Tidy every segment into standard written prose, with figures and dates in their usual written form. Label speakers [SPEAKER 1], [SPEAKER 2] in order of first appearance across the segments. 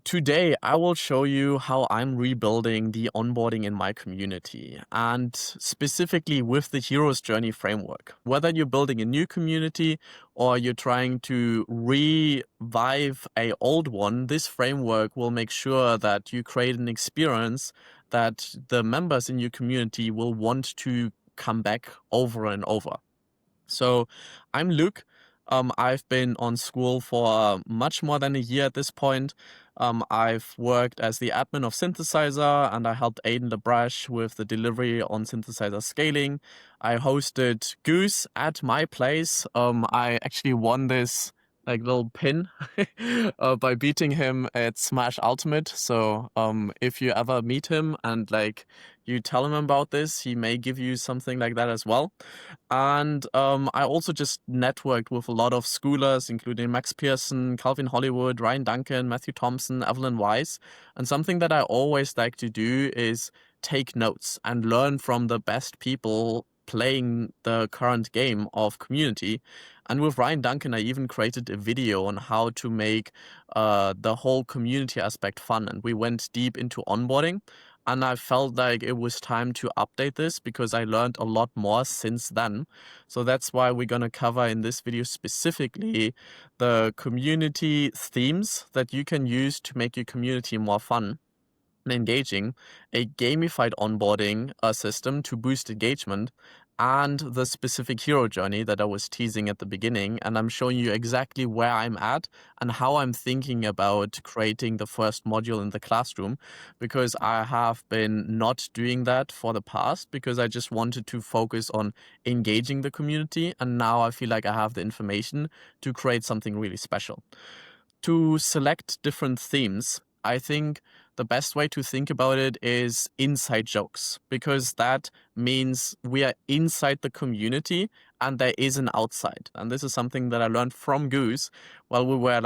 [SPEAKER 1] Today, I will show you how I'm rebuilding the onboarding in my community, and specifically with the Hero's Journey framework. Whether you're building a new community or you're trying to revive a old one, this framework will make sure that you create an experience that the members in your community will want to come back over and over. So I'm Luke. I've been on Skool for much more than a year at this point. I've worked as the admin of Synthesizer, and I helped Aiden LeBrash with the delivery on synthesizer scaling. I hosted Goose at my place. I actually won this little pin by beating him at Smash Ultimate. So if you ever meet him and you tell him about this, he may give you something like that as well. And I also just networked with a lot of schoolers, including Max Pearson, Calvin Hollywood, Ryan Duncan, Matthew Thompson, Evelyn Weiss. And something that I always like to do is take notes and learn from the best people playing the current game of Community. And with Ryan Duncan, I even created a video on how to make the whole community aspect fun. And we went deep into onboarding. And I felt like it was time to update this because I learned a lot more since then. So that's why we're going to cover in this video specifically the community themes that you can use to make your community more fun and engaging, a gamified onboarding system to boost engagement, and the specific hero journey that I was teasing at the beginning. And I'm showing you exactly where I'm at and how I'm thinking about creating the first module in the classroom, because I have been not doing that for the past because I just wanted to focus on engaging the community. And now I feel like I have the information to create something really special. To select different themes, I think the best way to think about it is inside jokes, because that means we are inside the community and there is an outside. And this is something that I learned from Goose while we were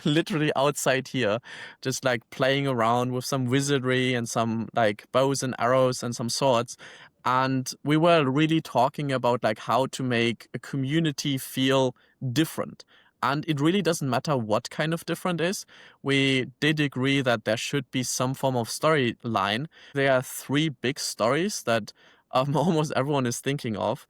[SPEAKER 1] literally outside here, just playing around with some wizardry and some bows and arrows and some swords. And we were really talking about how to make a community feel different. And it really doesn't matter what kind of different is. We did agree that there should be some form of storyline. There are three big stories that almost everyone is thinking of.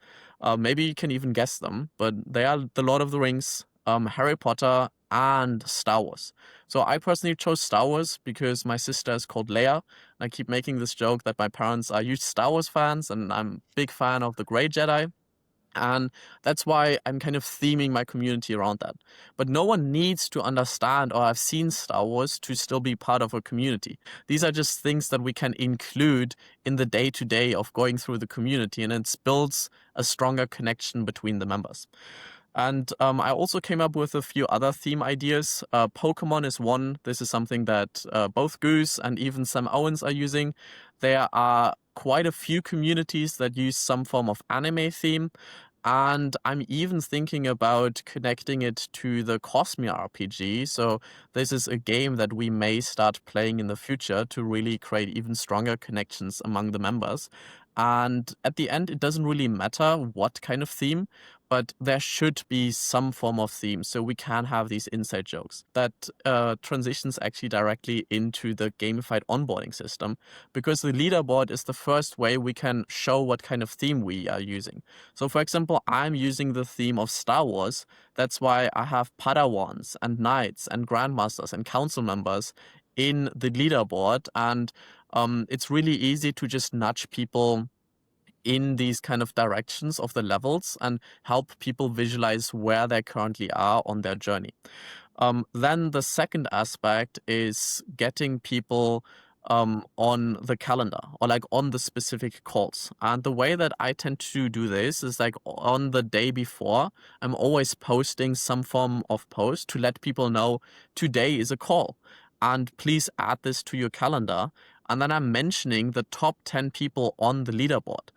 [SPEAKER 1] Maybe you can even guess them, but they are The Lord of the Rings, Harry Potter, and Star Wars. So I personally chose Star Wars because my sister is called Leia. And I keep making this joke that my parents are huge Star Wars fans, and I'm a big fan of The Grey Jedi. And that's why I'm kind of theming my community around that. But no one needs to understand or have seen Star Wars to still be part of a community. These are just things that we can include in the day-to-day of going through the community, and it builds a stronger connection between the members. And I also came up with a few other theme ideas. Pokemon is one. This is something that both Goose and even Sam Owens are using. There are quite a few communities that use some form of anime theme. And I'm even thinking about connecting it to the Cosmere RPG. So this is a game that we may start playing in the future to really create even stronger connections among the members. And at the end, it doesn't really matter what kind of theme, but there should be some form of theme so we can have these inside jokes. That transitions actually directly into the gamified onboarding system, because the leaderboard is the first way we can show what kind of theme we are using. So for example, I'm using the theme of Star Wars. That's why I have Padawans and Knights and Grandmasters and Council members in the leaderboard. And it's really easy to just nudge people in these kind of directions of the levels and help people visualize where they currently are on their journey. Then the second aspect is getting people on the calendar or on the specific calls. And the way that I tend to do this is on the day before, I'm always posting some form of post to let people know today is a call. And please add this to your calendar. And then I'm mentioning the top 10 people on the leaderboard.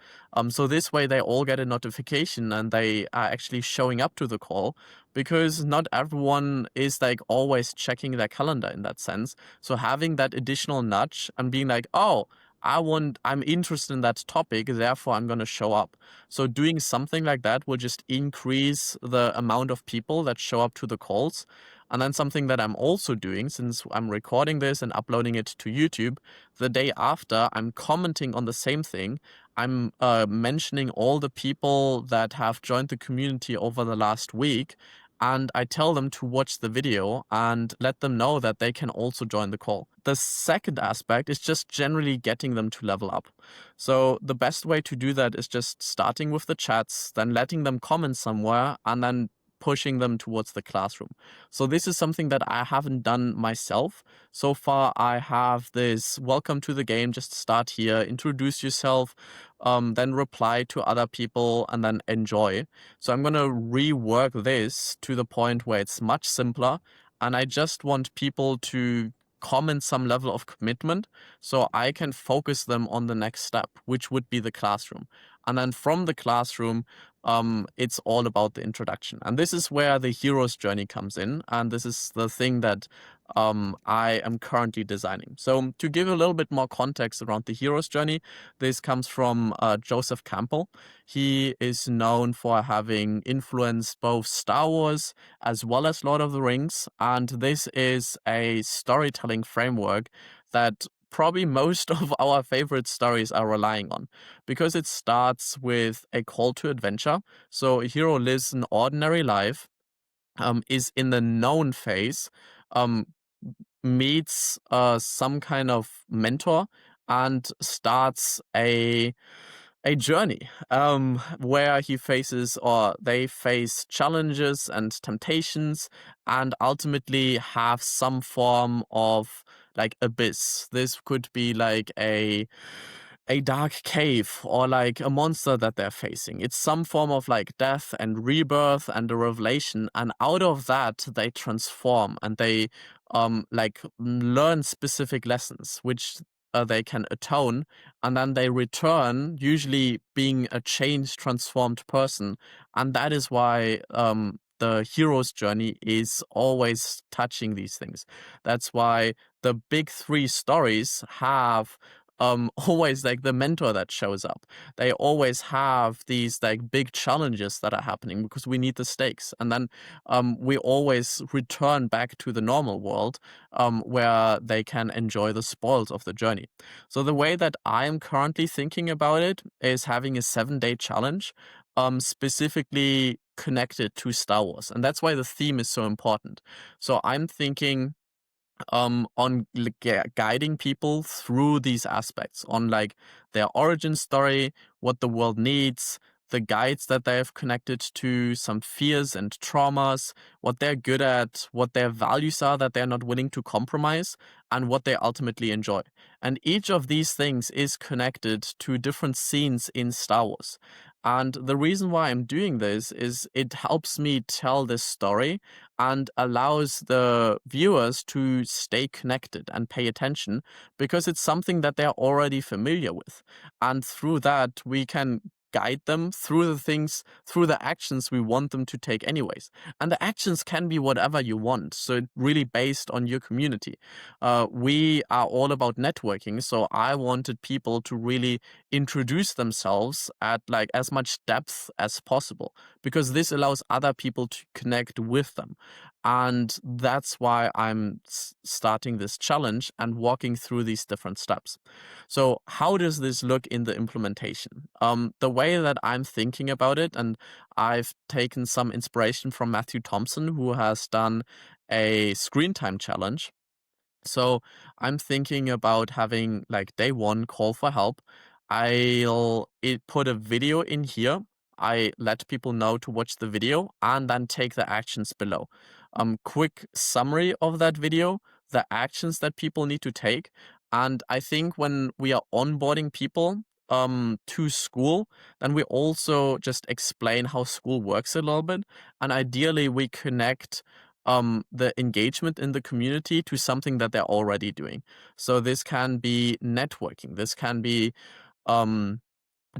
[SPEAKER 1] So this way they all get a notification and they are actually showing up to the call, because not everyone is always checking their calendar in that sense. So having that additional nudge and being oh, I'm interested in that topic, therefore I'm going to show up. So doing something like that will just increase the amount of people that show up to the calls. And then something that I'm also doing, since I'm recording this and uploading it to YouTube, the day after, I'm commenting on the same thing. I'm mentioning all the people that have joined the community over the last week, and I tell them to watch the video and let them know that they can also join the call. The second aspect is just generally getting them to level up. So the best way to do that is just starting with the chats, then letting them comment somewhere, and then pushing them towards the classroom. So this is something that I haven't done myself. So far, I have this welcome to the game, just start here, introduce yourself, then reply to other people, and then enjoy. So I'm going to rework this to the point where it's much simpler. And I just want people to comment some level of commitment so I can focus them on the next step, which would be the classroom. And then from the classroom, it's all about the introduction. And this is where the hero's journey comes in. And this is the thing that I am currently designing. So to give a little bit more context around the hero's journey, this comes from Joseph Campbell. He is known for having influenced both Star Wars as well as Lord of the Rings. And this is a storytelling framework that probably most of our favorite stories are relying on, because it starts with a call to adventure. So a hero lives an ordinary life, is in the known phase, um, meets some kind of mentor, and starts a journey where he faces, or they face, challenges and temptations, and ultimately have some form of like abyss. This could be like a dark cave, or like a monster that they're facing. It's some form of like death and rebirth and a revelation, and out of that they transform, and they learn specific lessons which they can atone, and then they return, usually being a changed, transformed person. And that is why the hero's journey is always touching these things. That's why the big three stories have always like the mentor that shows up. They always have these like big challenges that are happening because we need the stakes. And then we always return back to the normal world, where they can enjoy the spoils of the journey. So the way that I am currently thinking about it is having a 7-day challenge, specifically connected to Star Wars. And that's why the theme is so important. So I'm thinking on guiding people through these aspects, on like their origin story, what the world needs, the guides that they have connected to, some fears and traumas, what they're good at, what their values are that they're not willing to compromise, and what they ultimately enjoy. And each of these things is connected to different scenes in Star Wars. And the reason why I'm doing this is it helps me tell this story and allows the viewers to stay connected and pay attention, because it's something that they're already familiar with. And through that, we can guide them through the things, through the actions we want them to take anyways. And the actions can be whatever you want. So it's really based on your community. We are all about networking. So I wanted people to really introduce themselves at like as much depth as possible, because this allows other people to connect with them. And that's why I'm starting this challenge and walking through these different steps. So how does this look in the implementation? The way that I'm thinking about it, and I've taken some inspiration from Matthew Thompson, who has done a screen time challenge. So I'm thinking about having like day one call for help. Put a video in here. I let people know to watch the video and then take the actions below. Quick summary of that video, the actions that people need to take. And I think when we are onboarding people to Skool, then we also just explain how Skool works a little bit. And ideally we connect the engagement in the community to something that they're already doing. So this can be networking. This can be um,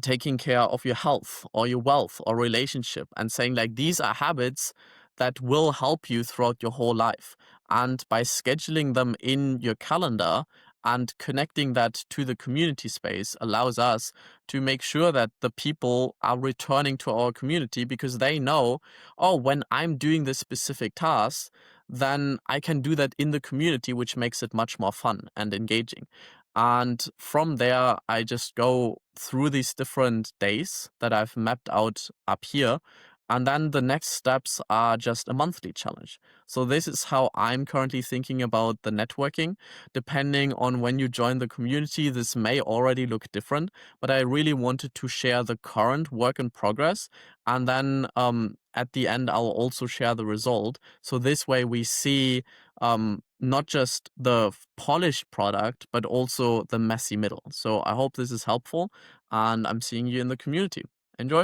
[SPEAKER 1] taking care of your health or your wealth or relationship, and saying like these are habits that will help you throughout your whole life. And by scheduling them in your calendar and connecting that to the community space allows us to make sure that the people are returning to our community, because they know, oh, when I'm doing this specific task, then I can do that in the community, which makes it much more fun and engaging. And from there, I just go through these different days that I've mapped out up here. And then the next steps are just a monthly challenge. So, this is how I'm currently thinking about the networking. Depending on when you join the community, this may already look different, but I really wanted to share the current work in progress. And then at the end, I'll also share the result. So, this way we see not just the polished product, but also the messy middle. So, I hope this is helpful, and I'm seeing you in the community. Enjoy.